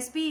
SP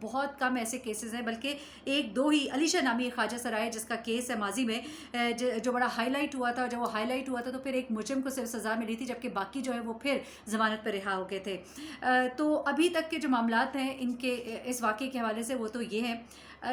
بہت کم ایسے cases ہیں، بلکہ ایک دو ہی، علی شاہ نامی ایک خواجہ سرائے جس کا کیس ہے ماضی میں جو بڑا ہائی لائٹ ہوا تھا، جب وہ ہائی لائٹ ہوا تھا تو پھر ایک مجرم کو صرف سزا ملی تھی، جبکہ باقی جو ہے وہ پھر ضمانت پر رہا ہو گئے تھے۔ تو ابھی تک کے جو معاملات ہیں ان کے اس واقعے کے حوالے سے وہ تو یہ ہیں،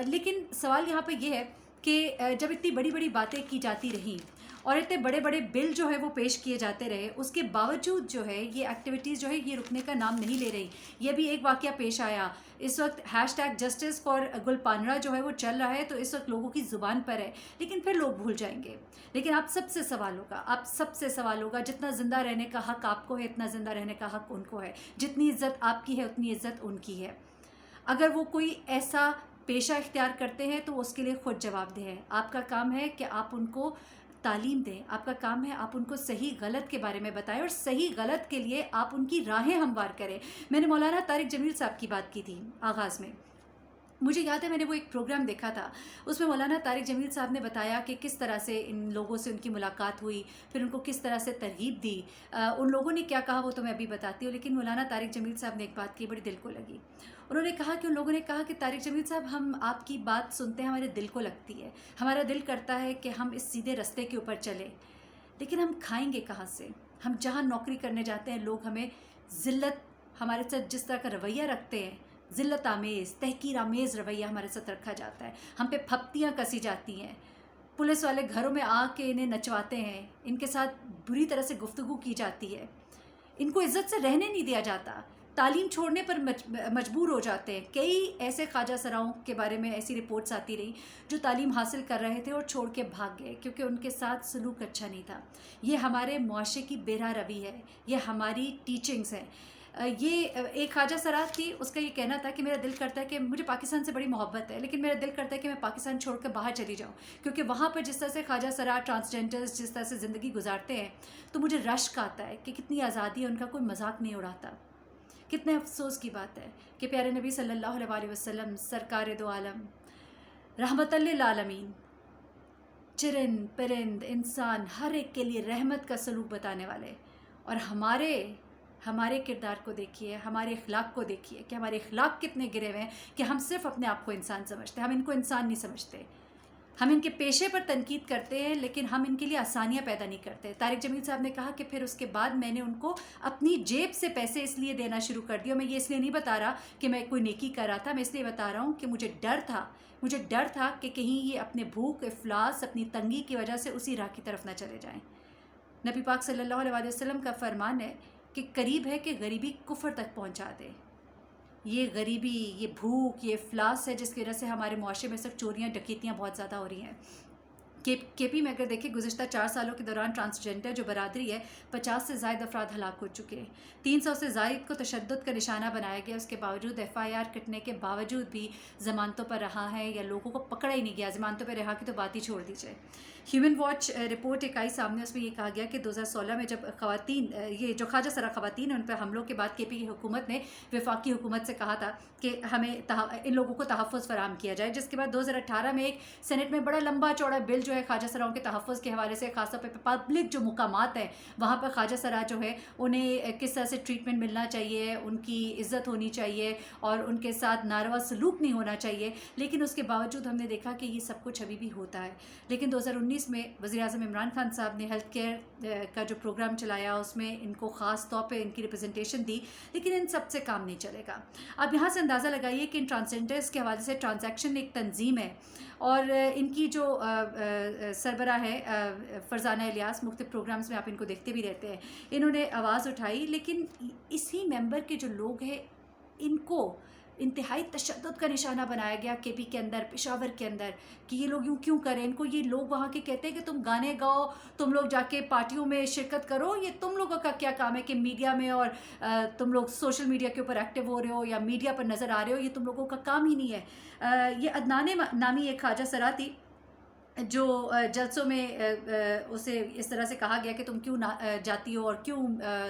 لیکن سوال یہاں پہ یہ ہے کہ جب اتنی بڑی بڑی باتیں کی جاتی رہیں اور اتنے بڑے بڑے بل جو ہے وہ پیش کیے جاتے رہے، اس کے باوجود جو ہے یہ ایکٹیویٹیز جو ہے یہ رکنے کا نام نہیں لے رہی۔ یہ بھی ایک واقعہ پیش آیا، اس وقت #جسٹس فار گل پانرا جو ہے وہ چل رہا ہے، تو اس وقت لوگوں کی زبان پر ہے، لیکن پھر لوگ بھول جائیں گے۔ لیکن آپ سب سے سوال ہوگا، جتنا زندہ رہنے کا حق آپ کو ہے اتنا زندہ رہنے کا حق ان کو ہے، جتنی عزت آپ کی ہے اتنی عزت ان کی ہے۔ اگر وہ کوئی ایسا پیشہ اختیار کرتے ہیں تو وہ اس کے لیے خود جواب دہ ہے۔ آپ کا کام ہے کہ آپ ان کو تعلیم دیں، آپ کا کام ہے آپ ان کو صحیح غلط کے بارے میں بتائیں، اور صحیح غلط کے لیے آپ ان کی راہیں ہموار کریں۔ میں نے مولانا طارق جمیل صاحب کی بات کی تھی آغاز میں، مجھے یاد ہے میں نے وہ ایک پروگرام دیکھا تھا، اس میں مولانا طارق جمیل صاحب نے بتایا کہ کس طرح سے ان لوگوں سے ان کی ملاقات ہوئی، پھر ان کو کس طرح سے ترغیب دی۔ ان لوگوں نے کیا کہا وہ تو میں ابھی بتاتی ہوں، لیکن مولانا طارق جمیل صاحب نے ایک بات کی، بڑی دل کو لگی۔ انہوں نے کہا کہ ان لوگوں نے کہا کہ طارق جمیل صاحب، ہم آپ کی بات سنتے ہیں، ہمارے دل کو لگتی ہے، ہمارا دل کرتا ہے کہ ہم اس سیدھے رستے کے اوپر چلیں، لیکن ہم کھائیں گے کہاں سے؟ ہم جہاں نوکری کرنے جاتے ہیں لوگ ہمیں ذلت، ہمارے ساتھ جس طرح کا رویہ رکھتے ہیں، ذلت آمیز، تحقیر آمیز رویہ ہمارے ساتھ رکھا جاتا ہے، ہم پہ پھپتیاں کسی جاتی ہیں، پولیس والے گھروں میں آ کے انہیں نچواتے ہیں، ان کے ساتھ بری طرح سے گفتگو کی جاتی ہے، ان کو عزت سے رہنے نہیں دیا جاتا، تعلیم چھوڑنے پر مجبور ہو جاتے ہیں۔ کئی ایسے خواجہ سراؤں کے بارے میں ایسی رپورٹس آتی رہی جو تعلیم حاصل کر رہے تھے اور چھوڑ کے بھاگ گئے کیونکہ ان کے ساتھ سلوک اچھا نہیں تھا۔ یہ ہمارے معاشرے کی بے روی ہے، یہ ہماری ٹیچنگز ہیں۔ یہ ایک خواجہ سرا تھی، اس کا یہ کہنا تھا کہ میرا دل کرتا ہے کہ مجھے پاکستان سے بڑی محبت ہے، لیکن میرا دل کرتا ہے کہ میں پاکستان چھوڑ کر باہر چلی جاؤں، کیونکہ وہاں پر جس طرح سے خواجہ سرا ٹرانسجینڈرز جس طرح سے زندگی گزارتے ہیں تو مجھے رشک آتا ہے کہ کتنی آزادی ہے، ان کا کوئی مذاق نہیں اڑاتا۔ کتنے افسوس کی بات ہے کہ پیارے نبی صلی اللہ علیہ وسلم، سرکار دو عالم، رحمت للعالمین، چرند پرند انسان ہر ایک کے لیے رحمت کا سلوک بتانے والے، اور ہمارے کردار کو دیکھیے، ہمارے اخلاق کو دیکھیے کہ ہمارے اخلاق کتنے گرے ہوئے ہیں کہ ہم صرف اپنے آپ کو انسان سمجھتے ہیں، ہم ان کو انسان نہیں سمجھتے۔ ہم ان کے پیشے پر تنقید کرتے ہیں لیکن ہم ان کے لیے آسانیاں پیدا نہیں کرتے۔ طارق جمیل صاحب نے کہا کہ پھر اس کے بعد میں نے ان کو اپنی جیب سے پیسے اس لیے دینا شروع کر دیا، میں یہ اس لیے نہیں بتا رہا کہ میں کوئی نیکی کر رہا تھا، میں اس لیے بتا رہا ہوں کہ مجھے ڈر تھا کہ کہیں یہ اپنے بھوک، افلاس، اپنی تنگی کی وجہ سے اسی راہ کی طرف نہ چلے جائیں۔ نبی پاک صلی اللہ علیہ وسلم کا فرمان ہے کہ قریب ہے کہ غریبی کفر تک پہنچا دے۔ یہ غریبی، یہ بھوک، یہ افلاس ہے جس کی وجہ سے ہمارے معاشرے میں صرف چوریاں، ڈکیتیاں بہت زیادہ ہو رہی ہیں۔ کے پی میں اگر دیکھیں گزشتہ 4 سالوں کے دوران ٹرانسجینڈر جو برادری ہے 50 سے زائد افراد ہلاک ہو چکے ہیں، 300 سے زائد کو تشدد کا نشانہ بنایا گیا، اس کے باوجود FIR کٹنے کے باوجود بھی ضمانتوں پر رہا ہے یا لوگوں کو پکڑا ہی نہیں گیا، ضمانتوں پر رہا کی تو بات ہی چھوڑ دیجیے۔ ہیومن واچ رپورٹ ایک آئی سامنے، اس میں یہ کہا گیا کہ 2016 میں جب خواتین، یہ جو خواجہ سرا خواتین ہیں، ان پر حملوں کے بعد KP کی حکومت نے وفاقی حکومت سے کہا تھا کہ ہمیں ان لوگوں کو تحفظ فراہم کیا جائے، جس کے بعد 2018 میں ایک سینٹ میں بڑا لمبا چوڑا بل جو ہے خواجہ سراؤں کے تحفظ کے حوالے سے، خاص طور پہ پبلک جو مقامات ہیں وہاں پر خواجہ سرا جو ہے انہیں کس طرح سے ٹریٹمنٹ ملنا چاہیے، ان کی عزت ہونی چاہیے اور ان کے ساتھ ناروا سلوک نہیں ہونا چاہیے، لیکن اس کے باوجود ہم نے دیکھا کہ یہ سب کچھ ابھی بھی ہوتا ہے۔ لیکن 2019 میں وزیر اعظم عمران خان صاحب نے ہیلتھ کیئر کا جو پروگرام چلایا اس میں ان کو خاص طور پہ ان کی ریپرزنٹیشن دی، لیکن ان سب سے کام نہیں چلے گا۔ اب یہاں سے اندازہ لگائیے کہ ان ٹرانسجینڈرز کے حوالے سے ٹرانزیکشن ایک تنظیم ہے، اور ان کی جو سربراہ ہے فرزانہ الیاس، مختلف پروگرامز میں آپ ان کو دیکھتے بھی رہتے ہیں، انہوں نے آواز اٹھائی، لیکن اسی ممبر کے جو لوگ ہیں ان کو انتہائی تشدد کا نشانہ بنایا گیا KP کے اندر، پشاور کے اندر، کہ یہ لوگ یوں کیوں کریں، ان کو یہ لوگ وہاں کے کہتے ہیں کہ تم گانے گاؤ، تم لوگ جا کے پارٹیوں میں شرکت کرو، یہ تم لوگوں کا کیا کام ہے کہ میڈیا میں اور تم لوگ سوشل میڈیا کے اوپر ایکٹیو ہو رہے ہو یا میڈیا پر نظر آ رہے ہو، یہ تم لوگوں کا کام ہی نہیں ہے۔ یہ عدنان نامی ایک خواجہ سرا تھی، جو جلسوں میں اسے اس طرح سے کہا گیا کہ تم کیوں جاتی ہو اور کیوں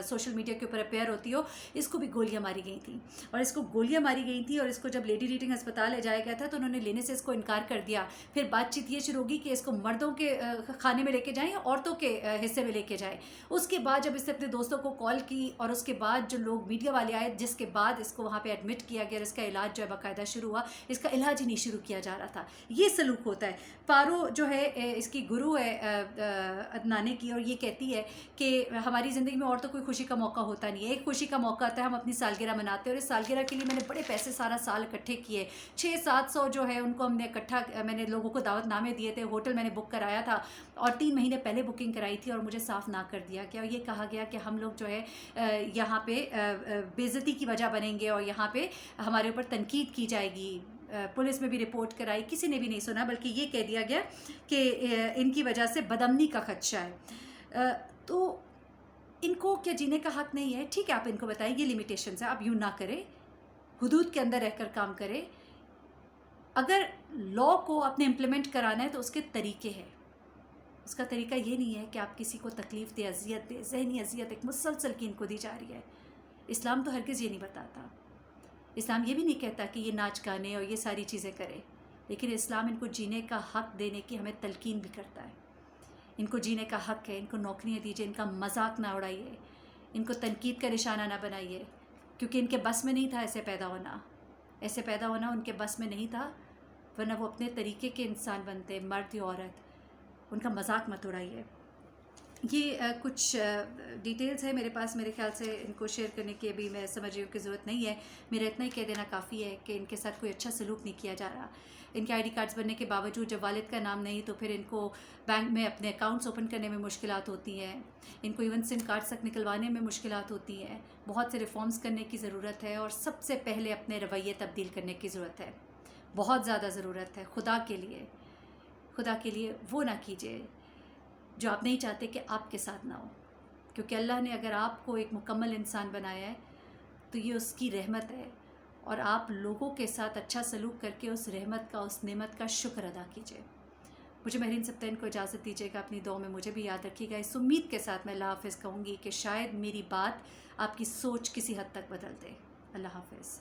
سوشل میڈیا کے اوپر اپیئر ہوتی ہو، اس کو بھی گولیاں ماری گئی تھیں، اور اس کو گولیاں ماری گئی تھیں، اور اس کو جب لیڈی ریڈنگ ہسپتال لے جایا گیا تھا تو انہوں نے لینے سے اس کو انکار کر دیا۔ پھر بات چیت یہ شروع ہوگی کہ اس کو مردوں کے خانے میں لے کے جائیں یا عورتوں کے حصے میں لے کے جائیں۔ اس کے بعد جب اس نے اپنے دوستوں کو کال کی اور اس کے بعد جو لوگ میڈیا والے آئے، جس کے بعد اس کو وہاں پہ ایڈمٹ کیا گیا اور اس کا علاج جو ہے باقاعدہ شروع ہوا، اس کا علاج ہی نہیں شروع کیا جا رہا تھا۔ یہ سلوک ہوتا ہے۔ پارو جو ہے اس کی گرو ہے عدنانِ کی، اور یہ کہتی ہے کہ ہماری زندگی میں اور تو کوئی خوشی کا موقع ہوتا نہیں ہے، ایک خوشی کا موقع آتا ہے، ہم اپنی سالگرہ مناتے ہیں، اور اس سالگرہ کے لیے میں نے بڑے پیسے سارا سال اکٹھے کیے، 600-700 جو ہے ان کو ہم نے اکٹھا، میں نے لوگوں کو دعوت نامے دیے تھے، ہوٹل میں نے بک کرایا تھا، اور 3 مہینے پہلے بکنگ کرائی تھی، اور مجھے صاف نہ کر دیا گیا، اور یہ کہا گیا کہ ہم لوگ جو ہے یہاں پہ بے عزتی کی وجہ بنیں گے، اور یہاں پہ ہمارے اوپر تنقید کی جائے گی۔ پولیس میں بھی رپورٹ کرائی، کسی نے بھی نہیں سنا، بلکہ یہ کہہ دیا گیا کہ ان کی وجہ سے بدامنی کا خدشہ ہے۔ تو ان کو کیا جینے کا حق نہیں ہے؟ ٹھیک ہے، آپ ان کو بتائیں یہ لمیٹیشنز ہیں، آپ یوں نہ کریں، حدود کے اندر رہ کر کام کریں۔ اگر لاء کو اپنے امپلیمنٹ کرانا ہے تو اس کے طریقے ہیں، اس کا طریقہ یہ نہیں ہے کہ آپ کسی کو تکلیف دے، اذیت دے، ذہنی اذیت ایک مسلسل کی ان کو دی جا رہی ہے۔ اسلام تو ہرگز یہ نہیں بتاتا، اسلام یہ بھی نہیں کہتا کہ یہ ناچ گانے اور یہ ساری چیزیں کرے، لیکن اسلام ان کو جینے کا حق دینے کی ہمیں تلقین بھی کرتا ہے۔ ان کو جینے کا حق ہے، ان کو نوکریاں دیجیے، ان کا مذاق نہ اڑائیے، ان کو تنقید کا نشانہ نہ بنائیے، کیونکہ ان کے بس میں نہیں تھا ایسے پیدا ہونا، ایسے پیدا ہونا ان کے بس میں نہیں تھا، ورنہ وہ اپنے طریقے کے انسان بنتے، مرد یا عورت۔ ان کا مذاق مت اڑائیے۔ یہ کچھ ڈیٹیلز ہے میرے پاس، میرے خیال سے ان کو شیئر کرنے کی ابھی میں سمجھ رہی ہوں کہ ضرورت نہیں ہے، میرا اتنا ہی کہہ دینا کافی ہے کہ ان کے ساتھ کوئی اچھا سلوک نہیں کیا جا رہا۔ ان کے آئی ڈی کارڈز بننے کے باوجود جب والد کا نام نہیں تو پھر ان کو بینک میں اپنے اکاؤنٹس اوپن کرنے میں مشکلات ہوتی ہیں، ان کو ایون سم کارڈز تک نکلوانے میں مشکلات ہوتی ہیں۔ بہت سے ریفارمز کرنے کی ضرورت ہے، اور سب سے پہلے اپنے رویے تبدیل کرنے کی ضرورت ہے، بہت زیادہ ضرورت ہے۔ خدا کے لیے وہ نہ کیجیے جو آپ نہیں چاہتے کہ آپ کے ساتھ نہ ہو، کیونکہ اللہ نے اگر آپ کو ایک مکمل انسان بنایا ہے تو یہ اس کی رحمت ہے، اور آپ لوگوں کے ساتھ اچھا سلوک کر کے اس رحمت کا، اس نعمت کا شکر ادا کیجیے۔ مجھے مہرین سبطین کو اجازت دیجیے گا، اپنی دعا میں مجھے بھی یاد رکھیے گا۔ اس امید کے ساتھ میں اللہ حافظ کہوں گی کہ شاید میری بات آپ کی سوچ کسی حد تک بدل دے۔ اللہ حافظ۔